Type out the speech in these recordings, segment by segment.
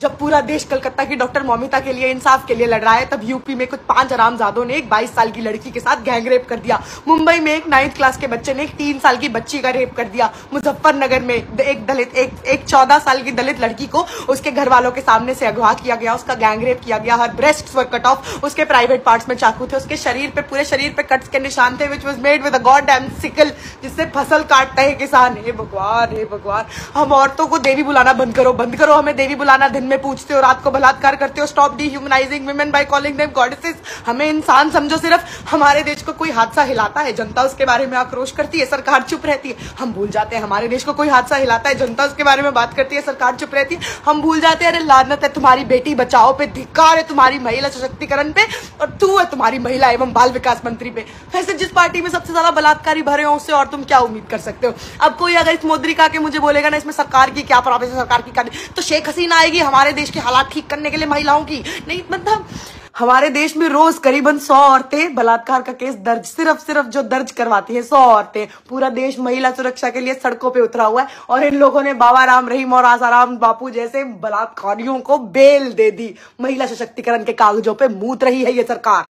जब पूरा देश कलकत्ता की डॉक्टर मौमिता के लिए इंसाफ के लिए लड़ रहा है, तब यूपी में कुछ 5 हरामजादों ने एक 22 साल की लड़की के साथ गैंग रेप कर दिया। मुंबई में एक 9th क्लास के बच्चे ने एक 3 साल की बच्ची का रेप कर दिया। मुजफ्फरनगर में एक 14 साल की दलित लड़की को उसके घर वालों के सामने से अगवा किया गया, उसका गैंग रेप किया गया। हर ब्रेस्ट वर कट ऑफ, उसके प्राइवेट पार्ट्स में चाकू थे, उसके शरीर पे पूरे शरीर पे कट्स के निशान थे, which was made with a god damn sickle, जिससे फसल काटता है किसान। हे भगवान, हे भगवान, हम औरतों को देवी बुलाना बंद करो, बंद करो। हमें देवी बुलाना, दिन में पूछते हो, रात को बलात्कार करते हो। Stop dehumanising women by calling them goddesses. हमें इंसान समझो सिर्फ। हमारे देश को कोई हादसा हिलाता है, जनता उसके बारे में आक्रोश करती है, सरकार चुप रहती है। हम भूल जाते हैं हमारे देश को कोई हादसा हिलाता है, जनता उसके बारे में बात करती है, सरकार चुप रहती है। हम भूल जाते हैं अरे लानत है तुम्हारी बेटी बचाओ पे, धिक्कार है तुम्हारी महिला सशक्तिकरण पे, और तू है तुम्हारी महिला एवं बाल विकास मंत्री पे। वैसे जिस पार्टी में सबसे ज्यादा बलात्कारी भरे हो, उससे और तुम क्या उम्मीद कर सकते हो। अब कोई अगर इस मुद्रिका के मुझे बोलेगा ना इसमें सरकार की क्या प्रॉब्लम है, सरकार की क्या, तो शेख हसीना आएगी हमारे देश के हालात ठीक करने के लिए महिलाओं की नहीं। मतलब हमारे देश में रोज करीबन 100 औरतें बलात्कार का केस दर्ज, सिर्फ जो दर्ज करवाती है 100 औरतें। पूरा देश महिला सुरक्षा के लिए सड़कों पे उतरा हुआ है, और इन लोगों ने बाबा राम रहीम और आसाराम बापू जैसे बलात्कारियों को बेल दे दी। महिला सशक्तिकरण के कागजों पे मूत रही है ये सरकार।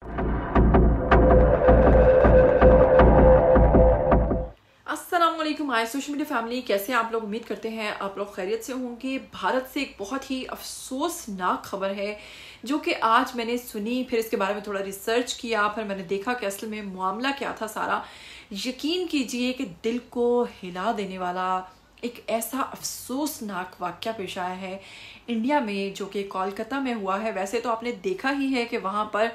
अस्सलामुअलैकुम, हाय सोशल मीडिया फैमिली, कैसे हैं आप लोग। उम्मीद करते हैं आप लोग खैरियत से होंगे। भारत से एक बहुत ही अफसोसनाक खबर है जो कि आज मैंने सुनी, फिर इसके बारे में थोड़ा रिसर्च किया, फिर मैंने देखा कि असल में मामला क्या था सारा। यकीन कीजिए कि दिल को हिला देने वाला एक ऐसा अफसोसनाक वाक़या पेश आया है इंडिया में, जो कि कोलकाता में हुआ है। वैसे तो आपने देखा ही है कि वहाँ पर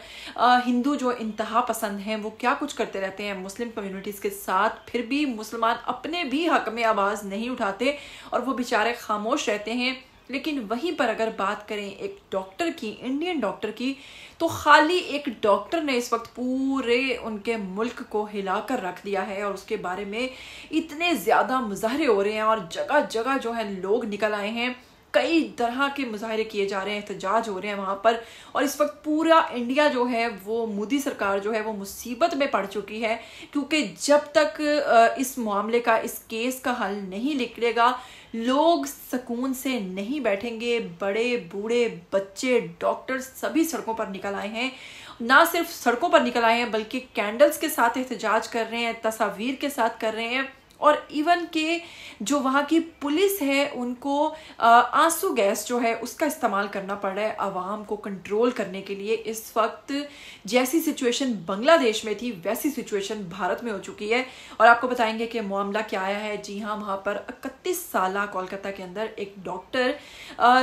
हिंदू जो इंतहा पसंद हैं वो क्या कुछ करते रहते हैं मुस्लिम कम्युनिटीज़ के साथ, फिर भी मुसलमान अपने भी हक में आवाज़ नहीं उठाते और वो बेचारे खामोश रहते हैं। लेकिन वहीं पर अगर बात करें एक डॉक्टर की, इंडियन डॉक्टर की, तो खाली एक डॉक्टर ने इस वक्त पूरे उनके मुल्क को हिला कर रख दिया है, और उसके बारे में इतने ज़्यादा मुजाहरे हो रहे हैं और जगह जगह जो है लोग निकल आए हैं। कई तरह के मुजाहरे किए जा रहे हैं, एहतजाज हो रहे हैं वहाँ पर, और इस वक्त पूरा इंडिया जो है वो, मोदी सरकार जो है वो मुसीबत में पड़ चुकी है, क्योंकि जब तक इस मामले का, इस केस का हल नहीं निकलेगा, लोग सुकून से नहीं बैठेंगे। बड़े बूढ़े बच्चे डॉक्टर सभी सड़कों पर निकल आए हैं। ना सिर्फ सड़कों पर निकल आए हैं बल्कि कैंडल्स के साथ एहतजाज कर रहे हैं, तस्वीर के साथ कर रहे हैं, और इवन के जो वहाँ की पुलिस है उनको आंसू गैस जो है उसका इस्तेमाल करना पड़ रहा है आवाम को कंट्रोल करने के लिए। इस वक्त जैसी सिचुएशन बांग्लादेश में थी वैसी सिचुएशन भारत में हो चुकी है। और आपको बताएंगे कि मामला क्या आया है। जी हाँ, वहाँ पर 31 साल कोलकाता के अंदर एक डॉक्टर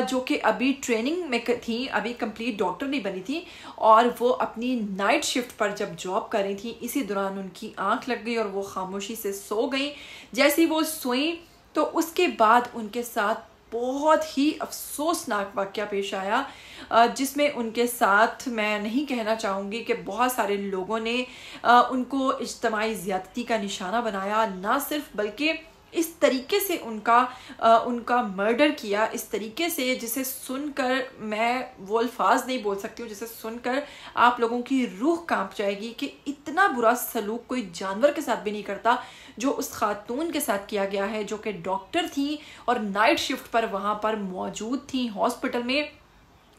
जो कि अभी ट्रेनिंग में थी, अभी कंप्लीट डॉक्टर नहीं बनी थी, और वो अपनी नाइट शिफ्ट पर जब जॉब कर रही थी, इसी दौरान उनकी आंख लग गई और वो खामोशी से सो गई। जैसे ही वो सोई तो उसके बाद उनके साथ बहुत ही अफसोसनाक वाक़या पेश आया, जिसमें उनके साथ मैं नहीं कहना चाहूँगी कि बहुत सारे लोगों ने उनको इज्तिमाई ज़्यादती का निशाना बनाया, ना सिर्फ बल्कि इस तरीके से उनका मर्डर किया, इस तरीके से जिसे सुनकर मैं वो अल्फाज नहीं बोल सकती हूँ, जिसे सुनकर आप लोगों की रूह कांप जाएगी कि इतना बुरा सलूक कोई जानवर के साथ भी नहीं करता जो उस खातून के साथ किया गया है, जो कि डॉक्टर थी और नाइट शिफ्ट पर वहाँ पर मौजूद थी हॉस्पिटल में।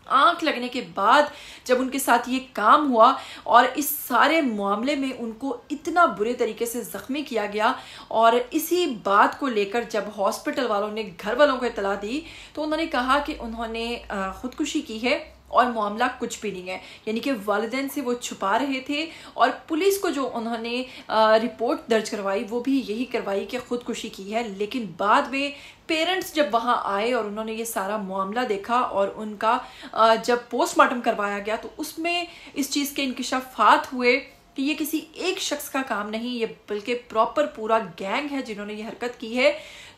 आंख लगने के बाद जब उनके साथ ये काम हुआ और इस सारे मामले में उनको इतना बुरे तरीके से ज़ख्मी किया गया, और इसी बात को लेकर जब हॉस्पिटल वालों ने घर वालों को इत्तला दी तो उन्होंने कहा कि उन्होंने खुदकुशी की है और मामला कुछ भी नहीं है, यानी कि वालिदैन से वो छुपा रहे थे। और पुलिस को जो उन्होंने रिपोर्ट दर्ज करवाई वो भी यही करवाई कि खुदकुशी की है। लेकिन बाद में पेरेंट्स जब वहाँ आए और उन्होंने ये सारा मामला देखा और उनका जब पोस्टमार्टम करवाया गया तो उसमें इस चीज़ के इंकिशाफात हुए कि ये किसी एक शख्स का काम नहीं, ये बल्कि प्रॉपर पूरा गैंग है जिन्होंने ये हरकत की है।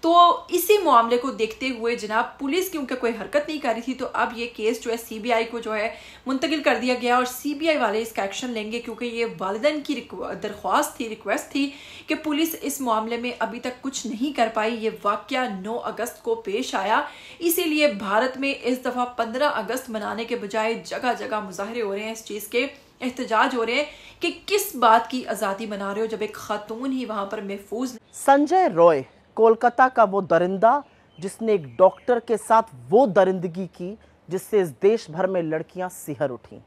तो इसी मामले को देखते हुए जनाब पुलिस क्योंकि कोई हरकत नहीं कर रही थी, तो अब ये केस जो है सीबीआई को जो है मुंतकिल कर दिया गया, और सीबीआई वाले इसका एक्शन लेंगे, क्योंकि ये वालिदैन की दरख्वास्त थी, रिक्वेस्ट थी कि पुलिस इस मामले में अभी तक कुछ नहीं कर पाई। ये वाक़या 9 अगस्त को पेश आया, इसीलिए भारत में इस दफ़ा 15 अगस्त मनाने के बजाय जगह जगह मुजाहरे हो रहे हैं, इस चीज़ के एहतजाज हो रहे हैं कि किस बात की आज़ादी मना रहे हो जब एक खातून ही वहाँ पर महफूज। संजय रॉय, कोलकाता का वो दरिंदा जिसने एक डॉक्टर के साथ वो दरिंदगी की जिससे इस देश भर में लड़कियां सिहर उठी।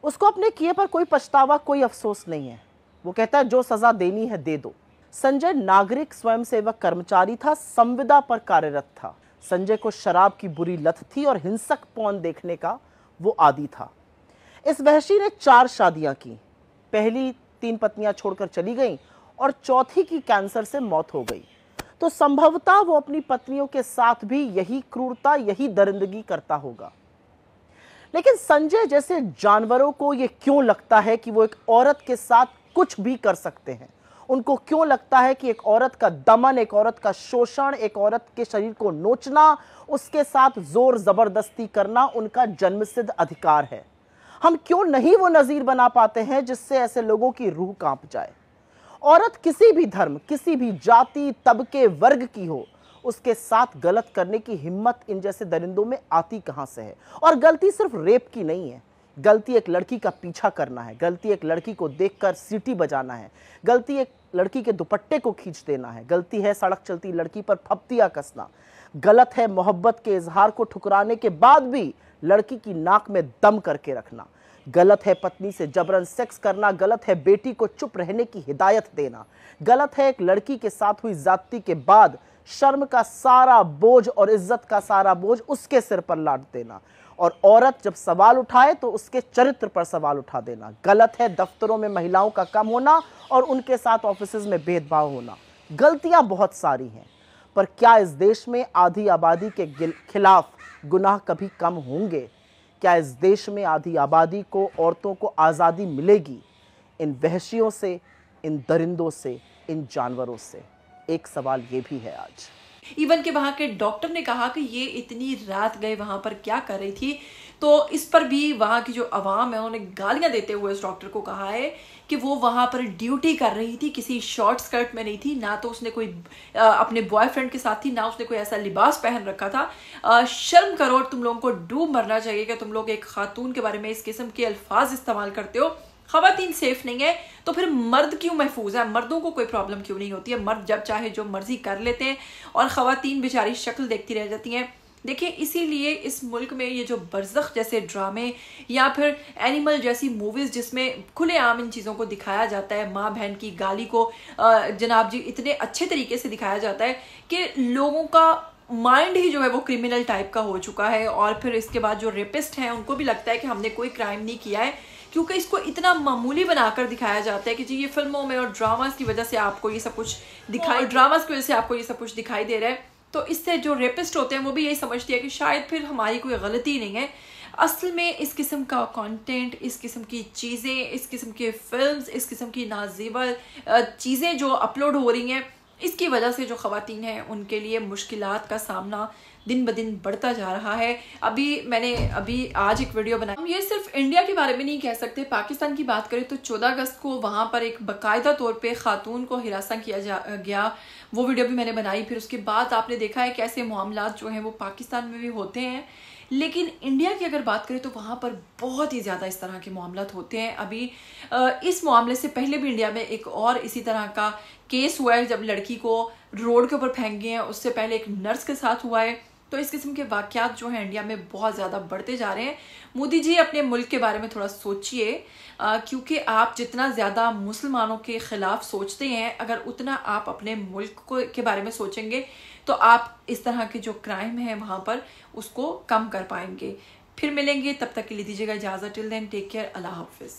उसको अपने किए पर कोई पछतावा, कोई अफसोस नहीं है। वो कहता है जो सजा देनी है दे दो। संजय नागरिक स्वयंसेवक कर्मचारी था, संविदा पर कार्यरत था। संजय को शराब की बुरी लत थी और हिंसक पौन देखने का वो आदी था। इस वहशी ने 4 शादियां की। पहली 3 पत्नियां छोड़कर चली गईं और चौथी की कैंसर से मौत हो गई। तो संभवतः वो अपनी पत्नियों के साथ भी यही क्रूरता, यही दरिंदगी करता होगा। लेकिन संजय जैसे जानवरों को ये क्यों लगता है कि वो एक औरत के साथ कुछ भी कर सकते हैं? उनको क्यों लगता है कि एक औरत का दमन, एक औरत का शोषण, एक औरत के शरीर को नोचना, उसके साथ जोर जबरदस्ती करना उनका जन्मसिद्ध अधिकार है? हम क्यों नहीं वो नजीर बना पाते हैं जिससे ऐसे लोगों की रूह कांप जाए? औरत किसी भी धर्म, किसी भी जाति, तबके, वर्ग की हो, उसके साथ गलत करने की हिम्मत इन जैसे दरिंदों में आती कहां से है? और गलती सिर्फ रेप की नहीं है। गलती एक लड़की का पीछा करना है, गलती एक लड़की को देखकर सीटी बजाना है, गलती एक लड़की के दुपट्टे को खींच देना है, गलती है सड़क चलती लड़की पर फप्तियां कसना, गलत है मोहब्बत के इजहार को ठुकराने के बाद भी लड़की की नाक में दम करके रखना, गलत है पत्नी से जबरन सेक्स करना, गलत है बेटी को चुप रहने की हिदायत देना, गलत है एक लड़की के साथ हुई ज्यादती के बाद शर्म का सारा बोझ और इज्जत का सारा बोझ उसके सिर पर लाद देना, और औरत जब सवाल उठाए तो उसके चरित्र पर सवाल उठा देना। गलत है दफ्तरों में महिलाओं का कम होना और उनके साथ ऑफिसेज में भेदभाव होना। गलतियां बहुत सारी हैं, पर क्या इस देश में आधी आबादी के खिलाफ गुनाह कभी कम होंगे? क्या इस देश में आधी आबादी को, औरतों को आज़ादी मिलेगी इन वहशियों से, इन दरिंदों से, इन जानवरों से? एक सवाल ये भी है आज। इवन के वहां के डॉक्टर ने कहा कि ये इतनी रात गए वहां पर क्या कर रही थी, तो इस पर भी वहां की जो अवाम है उन्होंने गालियां देते हुए उस डॉक्टर को कहा है कि वो वहां पर ड्यूटी कर रही थी, किसी शॉर्ट स्कर्ट में नहीं थी, ना तो उसने कोई अपने बॉयफ्रेंड के साथ थी, ना उसने कोई ऐसा लिबास पहन रखा था। शर्म करो, तुम लोगों को डूब मरना चाहिए कि तुम लोग एक खातून के बारे में इस किस्म के अल्फाज इस्तेमाल करते हो। खवातीन सेफ नहीं है तो फिर मर्द क्यों महफूज है? मर्दों को कोई प्रॉब्लम क्यों नहीं होती है? मर्द जब चाहे जो मर्जी कर लेते हैं और खवातीन बेचारी शक्ल देखती रह जाती हैं। देखिए, इसीलिए इस मुल्क में ये जो बरज़ख जैसे ड्रामे या फिर एनिमल जैसी मूवीज जिसमें खुलेआम इन चीज़ों को दिखाया जाता है, माँ बहन की गाली को जनाब जी इतने अच्छे तरीके से दिखाया जाता है कि लोगों का माइंड ही जो है वो क्रिमिनल टाइप का हो चुका है। और फिर इसके बाद जो रेपिस्ट हैं उनको भी लगता है कि हमने कोई क्राइम नहीं किया है, क्योंकि इसको इतना मामूली बनाकर दिखाया जाता है कि जी ये फिल्मों में और ड्रामास की वजह से आपको ये सब कुछ ड्रामास की वजह से आपको ये सब कुछ दिखाई दे रहा है। तो इससे जो रेपिस्ट होते हैं वो भी यही समझते हैं कि शायद फिर हमारी कोई गलती नहीं है। असल में इस किस्म का कंटेंट, इस किस्म की चीज़ें, इस किस्म के फिल्म्स, इस किस्म की नाज़ेबा चीज़ें जो अपलोड हो रही हैं, इसकी वजह से जो ख़वातीन हैं उनके लिए मुश्किलात का सामना दिन ब दिन बढ़ता जा रहा है। मैंने आज एक वीडियो बनाई। हम ये सिर्फ इंडिया के बारे में नहीं कह सकते, पाकिस्तान की बात करें तो 14 अगस्त को वहाँ पर एक बाकायदा तौर पे खातून को हिरासा किया गया, वो वीडियो भी मैंने बनाई। फिर उसके बाद आपने देखा है कैसे मामलात जो हैं वो पाकिस्तान में भी होते हैं, लेकिन इंडिया की अगर बात करें तो वहाँ पर बहुत ही ज़्यादा इस तरह के मामलात होते हैं। इस मामले से पहले भी इंडिया में एक और इसी तरह का केस हुआ है जब लड़की को रोड के ऊपर फेंक गए हैं। उससे पहले एक नर्स के साथ हुआ है। तो इस किस्म के वाक़यात जो हैं इंडिया में बहुत ज़्यादा बढ़ते जा रहे हैं। मोदी जी अपने मुल्क के बारे में थोड़ा सोचिए, क्योंकि आप जितना ज़्यादा मुसलमानों के ख़िलाफ़ सोचते हैं, अगर उतना आप अपने मुल्क के बारे में सोचेंगे तो आप इस तरह के जो क्राइम है वहाँ पर उसको कम कर पाएंगे। फिर मिलेंगे, तब तक के लिए दीजिएगा इजाज़त। टिल देन टेक केयर, अल्लाह हाफिज़।